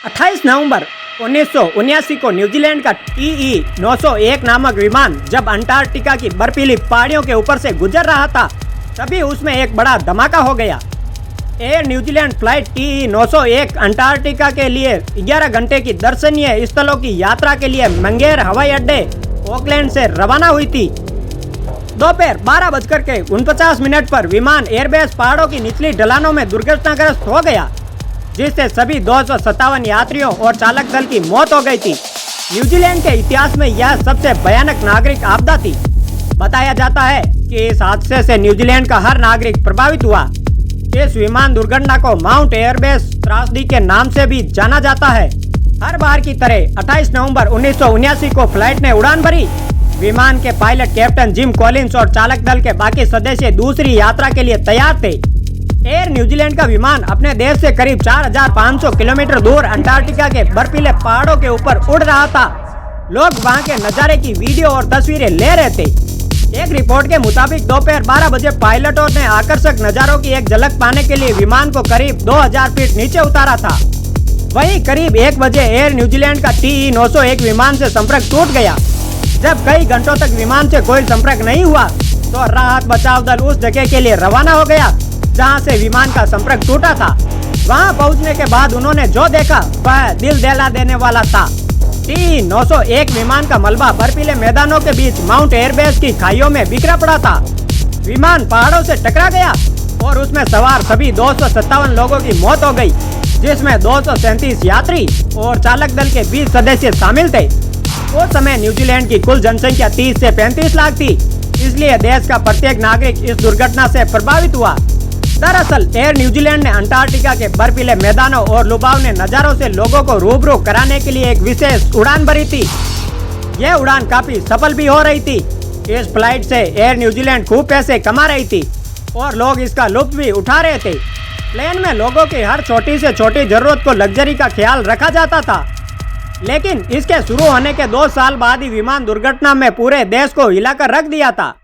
28 नवंबर 1979 को न्यूजीलैंड का TE-901 नामक विमान जब अंटार्कटिका की बर्फीली पहाड़ियों के ऊपर से गुजर रहा था तभी उसमें एक बड़ा धमाका हो गया। Air New Zealand flight TE-901 Antarctica के लिए 11 घंटे की दर्शनीय स्थलों की यात्रा के लिए मंगेर हवाई अड्डे ऑकलैंड से रवाना हुई थी। दोपहर 12:49 पर विमान एयरबेस पहाड़ों की निचली ढलानों में दुर्घटनाग्रस्त हो गया, जिससे सभी 257 यात्रियों और चालक दल की मौत हो गई थी। न्यूजीलैंड के इतिहास में यह सबसे भयानक नागरिक आपदा थी। बताया जाता है कि इस हादसे से न्यूजीलैंड का हर नागरिक प्रभावित हुआ। इस विमान दुर्घटना को माउंट एयरबेस त्रासदी के नाम से भी जाना जाता है। हर बार की तरह 28 नवंबर 1979 को फ्लाइट ने उड़ान भरी। विमान के पायलट कैप्टन जिम कॉलिंस और चालक दल के बाकी सदस्य दूसरी यात्रा के लिए तैयार थे। एयर न्यूजीलैंड का विमान अपने देश से करीब 4500 किलोमीटर दूर अंटार्कटिका के बर्फीले पहाड़ों के ऊपर उड़ रहा था। लोग वहां के नजारे की वीडियो और तस्वीरें ले रहे थे। एक रिपोर्ट के मुताबिक दोपहर 12 बजे पायलटों ने आकर्षक नजारों की एक झलक पाने के लिए विमान को करीब 2000 फीट नीचे उतारा था। वहीं करीब 1 बजे एयर न्यूजीलैंड का TE-901 विमान से संपर्क टूट गया। जब कई घंटों तक विमान से कोई संपर्क नहीं हुआ तो राहत बचाव दल उस जगह के लिए रवाना हो गया जहां से विमान का संपर्क टूटा था। वहां पहुंचने के बाद उन्होंने जो देखा वह दिल दहला देने वाला था। TE-901 विमान का मलबा बर्फीले मैदानों के बीच माउंट एयरबेस की खाइयों में बिखरा पड़ा था। विमान पहाड़ों से टकरा गया और उसमें सवार सभी 257 लोगों की मौत हो गई, जिसमें 237 यात्री और चालक दल के 20 सदस्य शामिल थे। उस समय न्यूजीलैंड की कुल जनसंख्या 30 से 35 लाख थी, इसलिए देश का प्रत्येक नागरिक इस दुर्घटना से प्रभावित हुआ। दरअसल एयर न्यूजीलैंड ने अंटार्कटिका के बर्फीले मैदानों और लुभावने नजारों से लोगों को रूबरू कराने के लिए एक विशेष उड़ान भरी थी। यह उड़ान काफी सफल भी हो रही थी। इस फ्लाइट से एयर न्यूजीलैंड खूब पैसे कमा रही थी और लोग इसका लुत्फ भी उठा रहे थे। प्लेन में लोगों की हर छोटी से छोटी जरूरत को लग्जरी का ख्याल रखा जाता था, लेकिन इसके शुरू होने के 2 साल बाद ही विमान दुर्घटना में पूरे देश को हिलाकर रख दिया था।